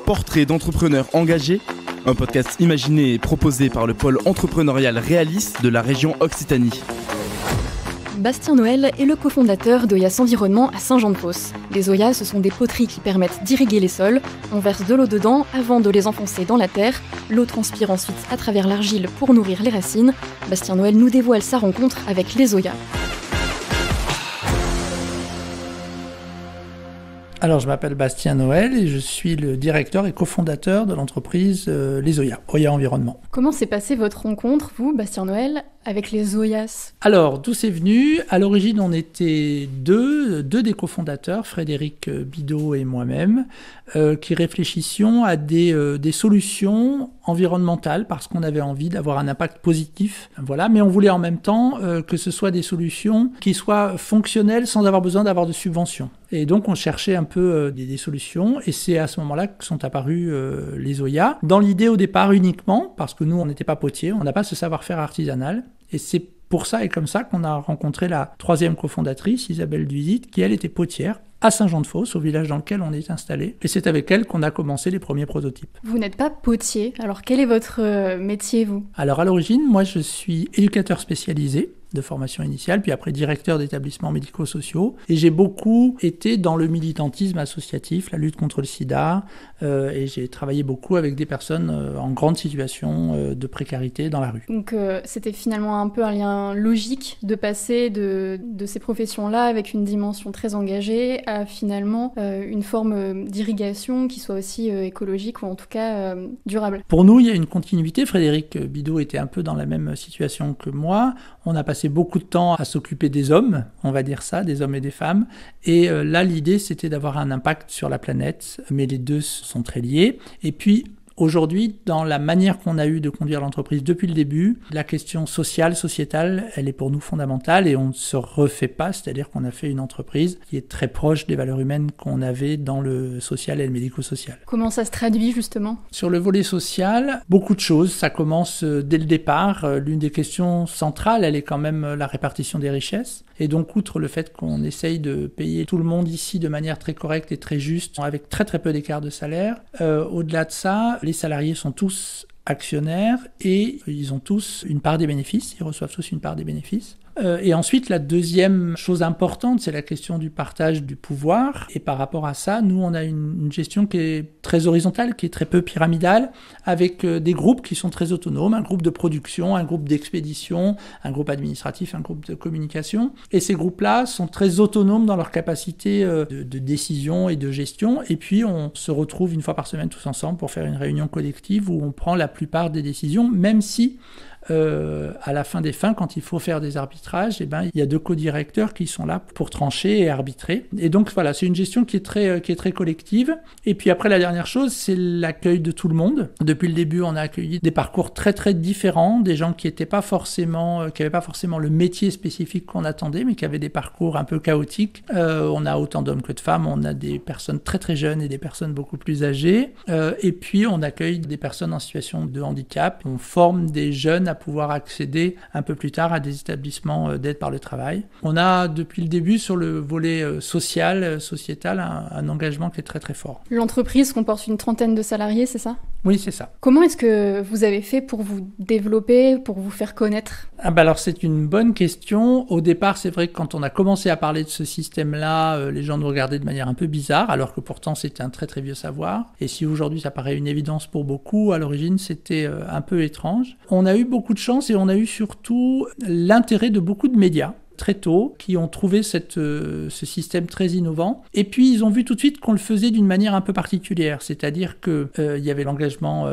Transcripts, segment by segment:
Portrait d'entrepreneurs engagés, un podcast imaginé et proposé par le pôle entrepreneurial Realis de la région Occitanie. Bastien Noël est le cofondateur d'Oyas Environnement à Saint-Jean-de-Fosse. Les Oyas, ce sont des poteries qui permettent d'irriguer les sols. On verse de l'eau dedans avant de les enfoncer dans la terre. L'eau transpire ensuite à travers l'argile pour nourrir les racines. Bastien Noël nous dévoile sa rencontre avec les Oyas. Alors, je m'appelle Bastien Noël et je suis le directeur et cofondateur de l'entreprise Les Oyas, Oyas Environnement. Comment s'est passée votre rencontre, vous, Bastien Noël, avec les Oyas ? Alors, d'où c'est venu ? À l'origine, on était deux des cofondateurs, Frédéric Bidot et moi-même, qui réfléchissions à des solutions environnementales parce qu'on avait envie d'avoir un impact positif. Voilà, mais on voulait en même temps que ce soit des solutions qui soient fonctionnelles sans avoir besoin d'avoir de subventions. Et donc, on cherchait un peu des solutions et c'est à ce moment-là que sont apparus les Oyas. Dans l'idée au départ uniquement, parce que nous, on n'était pas potiers, on n'a pas ce savoir-faire artisanal. Et c'est pour ça et comme ça qu'on a rencontré la troisième cofondatrice, Isabelle Duisit, qui elle était potière à Saint-Jean-de-Fosse, au village dans lequel on est installé. Et c'est avec elle qu'on a commencé les premiers prototypes. Vous n'êtes pas potier, alors quel est votre métier, vous ? Alors à l'origine, moi je suis éducateur spécialisé de formation initiale, puis après directeur d'établissements médico-sociaux. Et j'ai beaucoup été dans le militantisme associatif, la lutte contre le sida, et j'ai travaillé beaucoup avec des personnes en grande situation de précarité dans la rue. Donc c'était finalement un peu un lien logique de passer de ces professions-là avec une dimension très engagée à finalement une forme d'irrigation qui soit aussi écologique ou en tout cas durable. Pour nous, il y a une continuité. Frédéric Bidot était un peu dans la même situation que moi. On a passé beaucoup de temps à s'occuper des hommes, on va dire ça, des hommes et des femmes. Et là, l'idée, c'était d'avoir un impact sur la planète, mais les deux sont très liés. Et puis, aujourd'hui, dans la manière qu'on a eu de conduire l'entreprise depuis le début, la question sociale, sociétale, elle est pour nous fondamentale et on ne se refait pas, c'est-à-dire qu'on a fait une entreprise qui est très proche des valeurs humaines qu'on avait dans le social et le médico-social. Comment ça se traduit justement ? Sur le volet social, beaucoup de choses. Ça commence dès le départ. L'une des questions centrales, elle est quand même la répartition des richesses. Et donc, outre le fait qu'on essaye de payer tout le monde ici de manière très correcte et très juste, avec très très peu d'écart de salaire, au-delà de ça, les salariés sont tous actionnaires et ils ont tous une part des bénéfices, ils reçoivent tous une part des bénéfices. Et ensuite, la deuxième chose importante, c'est la question du partage du pouvoir. Et par rapport à ça, nous, on a une gestion qui est très horizontale, qui est très peu pyramidale, avec des groupes qui sont très autonomes, un groupe de production, un groupe d'expédition, un groupe administratif, un groupe de communication. Et ces groupes-là sont très autonomes dans leur capacité de décision et de gestion. Et puis, on se retrouve une fois par semaine tous ensemble pour faire une réunion collective où on prend la plupart des décisions, même si à la fin des fins, quand il faut faire des arbitrages, il y a deux co-directeurs qui sont là pour trancher et arbitrer. Et donc voilà, c'est une gestion qui est très collective. Et puis après, la dernière chose, c'est l'accueil de tout le monde. Depuis le début, on a accueilli des parcours très très différents, des gens qui n'avaient pas forcément le métier spécifique qu'on attendait, mais qui avaient des parcours un peu chaotiques. On a autant d'hommes que de femmes, on a des personnes très très jeunes et des personnes beaucoup plus âgées. Et puis on accueille des personnes en situation de handicap. On forme des jeunes à pouvoir accéder un peu plus tard à des établissements d'aide par le travail. On a depuis le début sur le volet social, sociétal, un engagement qui est très très fort. L'entreprise comporte une 30aine de salariés, c'est ça ? Oui, c'est ça. Comment est-ce que vous avez fait pour vous développer, pour vous faire connaître ? Alors c'est une bonne question. Au départ, c'est vrai que quand on a commencé à parler de ce système-là, les gens nous regardaient de manière un peu bizarre, alors que pourtant c'était un très très vieux savoir. Et si aujourd'hui ça paraît une évidence pour beaucoup, à l'origine c'était un peu étrange. On a eu beaucoup de chance et on a eu surtout l'intérêt de beaucoup de médias très tôt, qui ont trouvé ce système très innovant. Et puis, ils ont vu tout de suite qu'on le faisait d'une manière un peu particulière. C'est-à-dire qu'il y avait l'engagement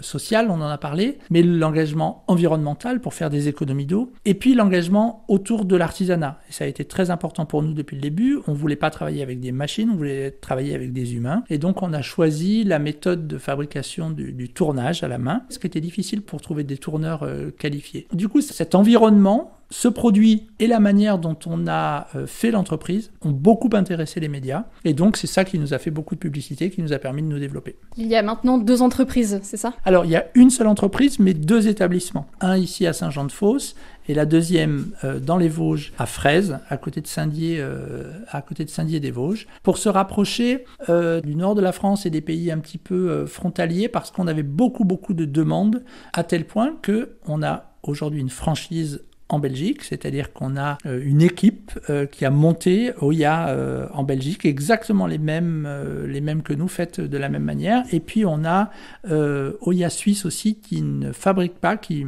social, on en a parlé, mais l'engagement environnemental pour faire des économies d'eau, et puis l'engagement autour de l'artisanat. Et ça a été très important pour nous depuis le début. On ne voulait pas travailler avec des machines, on voulait travailler avec des humains. Et donc, on a choisi la méthode de fabrication du tournage à la main, ce qui était difficile pour trouver des tourneurs qualifiés. Du coup, cet environnement, ce produit et la manière dont on a fait l'entreprise ont beaucoup intéressé les médias. Et donc, c'est ça qui nous a fait beaucoup de publicité, qui nous a permis de nous développer. Il y a maintenant 2 entreprises, c'est ça ? Alors, il y a une seule entreprise, mais 2 établissements. Un ici à Saint-Jean-de-Fosse et la deuxième dans les Vosges, à Fraise, à côté de Saint-Dié des Vosges, pour se rapprocher du nord de la France et des pays un petit peu frontaliers, parce qu'on avait beaucoup de demandes, à tel point qu'on a aujourd'hui une franchise en Belgique, c'est-à-dire qu'on a une équipe qui a monté Oya en Belgique, exactement les mêmes que nous, faites de la même manière. Et puis on a Oya Suisse aussi, qui ne fabrique pas, qui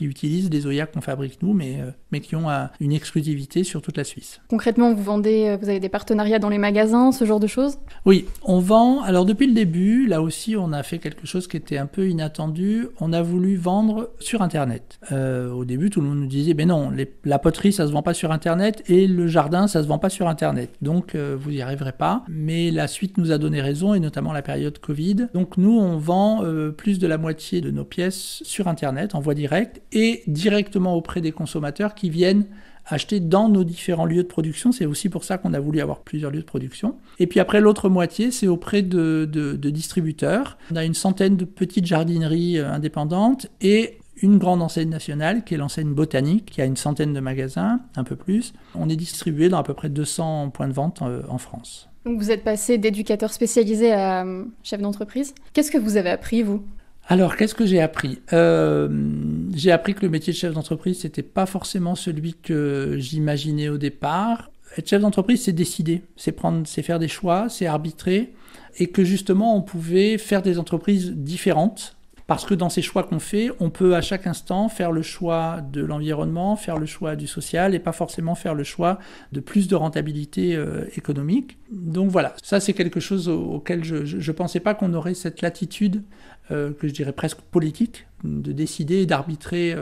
utilise des Oya qu'on fabrique nous, mais qui ont une exclusivité sur toute la Suisse. Concrètement, vous avez des partenariats dans les magasins, ce genre de choses ? Oui, on vend. Alors depuis le début, là aussi, on a fait quelque chose qui était un peu inattendu. On a voulu vendre sur Internet. Au début, tout le monde nous disait mais non, la poterie, ça se vend pas sur Internet et le jardin, ça se vend pas sur Internet. Donc, vous n'y arriverez pas. Mais la suite nous a donné raison, et notamment la période Covid. Donc, nous, on vend plus de la moitié de nos pièces sur Internet, en voie directe, et directement auprès des consommateurs qui viennent acheter dans nos différents lieux de production. C'est aussi pour ça qu'on a voulu avoir plusieurs lieux de production. Et puis après, l'autre moitié, c'est auprès de distributeurs. On a une centaine de petites jardineries indépendantes et une grande enseigne nationale qui est l'enseigne Botanique, qui a une centaine de magasins, un peu plus. On est distribué dans à peu près 200 points de vente en France. Donc vous êtes passé d'éducateur spécialisé à chef d'entreprise. Qu'est-ce que vous avez appris, vous ? Alors, qu'est-ce que j'ai appris ? J'ai appris que le métier de chef d'entreprise, c'était pas forcément celui que j'imaginais au départ. Être chef d'entreprise, c'est décider, c'est faire des choix, c'est arbitrer, et que justement, on pouvait faire des entreprises différentes. Parce que dans ces choix qu'on fait, on peut à chaque instant faire le choix de l'environnement, faire le choix du social et pas forcément faire le choix de plus de rentabilité économique. Donc voilà, ça c'est quelque chose auquel je pensais pas qu'on aurait cette latitude que je dirais presque politique, de décider et d'arbitrer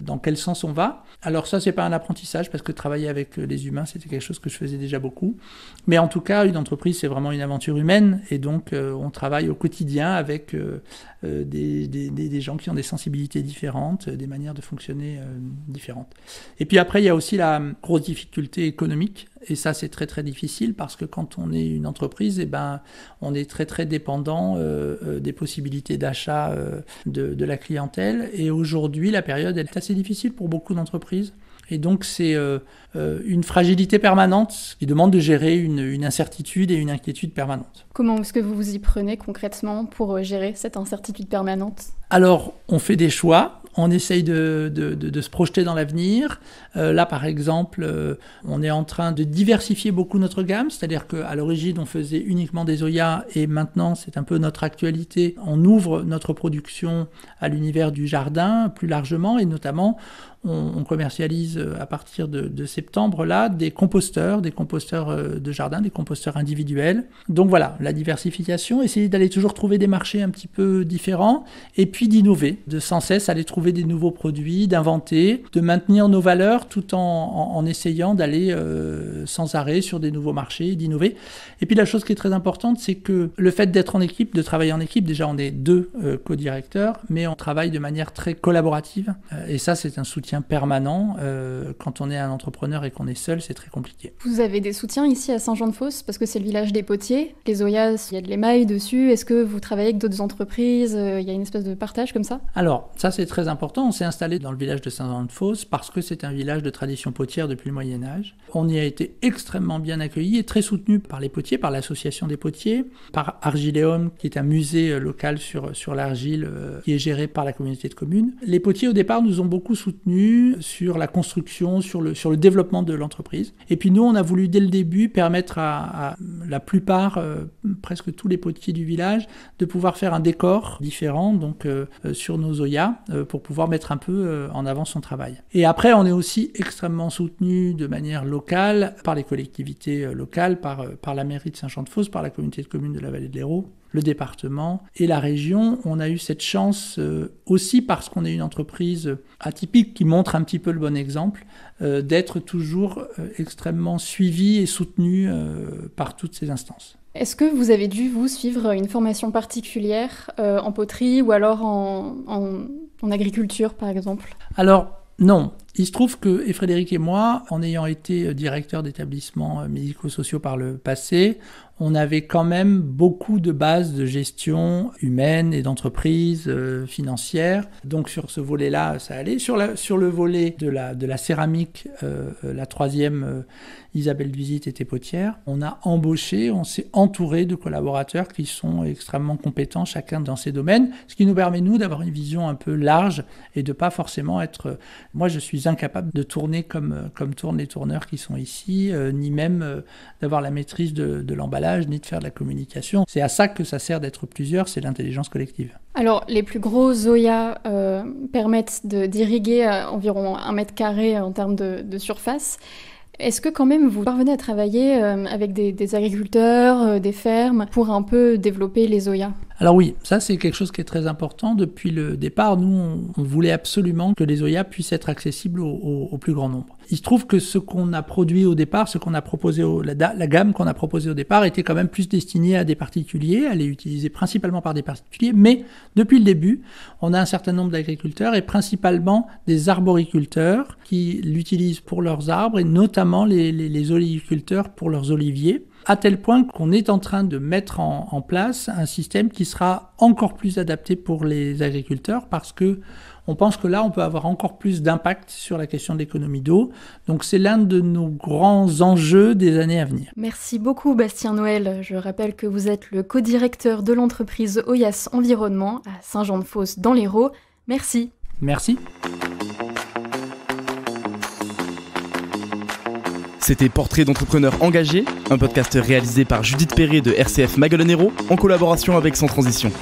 dans quel sens on va. Alors ça, c'est pas un apprentissage, parce que travailler avec les humains, c'était quelque chose que je faisais déjà beaucoup. Mais en tout cas, une entreprise, c'est vraiment une aventure humaine, et donc on travaille au quotidien avec des gens qui ont des sensibilités différentes, des manières de fonctionner différentes. Et puis après, il y a aussi la grosse difficulté économique, et ça, c'est très très difficile, parce que quand on est une entreprise, on est très très dépendant des possibilités d'achat de la clientèle. Et aujourd'hui, la période elle est assez difficile pour beaucoup d'entreprises. Et donc, c'est une fragilité permanente qui demande de gérer une incertitude et une inquiétude permanente. Comment est-ce que vous vous y prenez concrètement pour gérer cette incertitude permanente ? Alors, on fait des choix, on essaye de se projeter dans l'avenir. Là, par exemple, on est en train de diversifier beaucoup notre gamme, c'est-à-dire qu'à l'origine, on faisait uniquement des Oya, et maintenant, c'est un peu notre actualité. On ouvre notre production à l'univers du jardin plus largement, et notamment, on commercialise à partir de septembre là des composteurs de jardin, des composteurs individuels. Donc voilà, la diversification, essayer d'aller toujours trouver des marchés un petit peu différents, et puis d'innover, de sans cesse aller trouver des nouveaux produits, d'inventer, de maintenir nos valeurs tout en essayant d'aller sans arrêt sur des nouveaux marchés, d'innover. Et puis la chose qui est très importante, c'est que le fait d'être en équipe, de travailler en équipe, déjà on est 2 co-directeurs, mais on travaille de manière très collaborative, et ça c'est un soutien permanent. Quand on est un entrepreneur et qu'on est seul, c'est très compliqué. Vous avez des soutiens ici à Saint-Jean-de-Fosse, parce que c'est le village des potiers. Les Oyas, il y a de l'émail dessus. Est-ce que vous travaillez avec d'autres entreprises ? Il y a une espèce de partage comme ça ? Alors, ça c'est très important. On s'est installé dans le village de Saint-Jean-de-Fosse parce que c'est un village de tradition potière depuis le Moyen-Âge. On y a été extrêmement bien accueillis et très soutenu par les potiers, par l'association des potiers, par Argileum, qui est un musée local sur l'argile qui est géré par la communauté de communes. Les potiers, au départ, nous ont beaucoup soutenus sur la construction, sur le développement de l'entreprise. Et puis nous, on a voulu dès le début permettre à la plupart, presque tous les potiers du village, de pouvoir faire un décor différent, donc sur nos Oya, pour pouvoir mettre un peu en avant son travail. Et après, on est aussi extrêmement soutenu de manière locale par les collectivités locales, par la mairie de Saint-Jean-de-Fosse, par la communauté de communes de la vallée de l'Hérault, le département et la région. On a eu cette chance aussi parce qu'on est une entreprise atypique qui montre un petit peu le bon exemple, d'être toujours extrêmement suivi et soutenu par toutes ces instances. Est-ce que vous avez dû, vous, suivre une formation particulière en poterie ou alors en agriculture, par exemple ? Alors, non. Il se trouve que Frédéric et moi, en ayant été directeur d'établissements médico-sociaux par le passé, on avait quand même beaucoup de bases de gestion humaine et d'entreprise financière. Donc sur ce volet-là, ça allait. Sur le volet de la céramique, la troisième, Isabelle Duisit était potière. On a embauché, on s'est entouré de collaborateurs qui sont extrêmement compétents, chacun dans ses domaines, ce qui nous permet, nous, d'avoir une vision un peu large et de pas forcément être... Moi, je suis incapable de tourner comme tournent les tourneurs qui sont ici, ni même d'avoir la maîtrise de l'emballage, ni de faire de la communication. C'est à ça que ça sert d'être plusieurs, c'est l'intelligence collective. Alors, les plus gros Zoya permettent d'irriguer environ 1 mètre carré en termes de surface. Est-ce que quand même vous parvenez à travailler avec des agriculteurs, des fermes, pour un peu développer les Zoya ? Alors oui, ça c'est quelque chose qui est très important. Depuis le départ, nous, on voulait absolument que les Zoya puissent être accessibles au plus grand nombre. Il se trouve que ce qu'on a produit au départ, ce qu'on a proposé, la gamme qu'on a proposée au départ était quand même plus destinée à des particuliers. Elle est utilisée principalement par des particuliers, mais depuis le début, on a un certain nombre d'agriculteurs et principalement des arboriculteurs qui l'utilisent pour leurs arbres et notamment les oliviculteurs pour leurs oliviers. À tel point qu'on est en train de mettre en place un système qui sera encore plus adapté pour les agriculteurs parce que on pense que là, on peut avoir encore plus d'impact sur la question de l'économie d'eau. Donc, c'est l'un de nos grands enjeux des années à venir. Merci beaucoup, Bastien Noël. Je rappelle que vous êtes le co-directeur de l'entreprise Oyas Environnement à Saint-Jean-de-Fosse dans l'Hérault. Merci. Merci. C'était Portrait d'entrepreneurs engagés, un podcast réalisé par Judith Perret de RCF Maguelone Hérault en collaboration avec Sans Transition.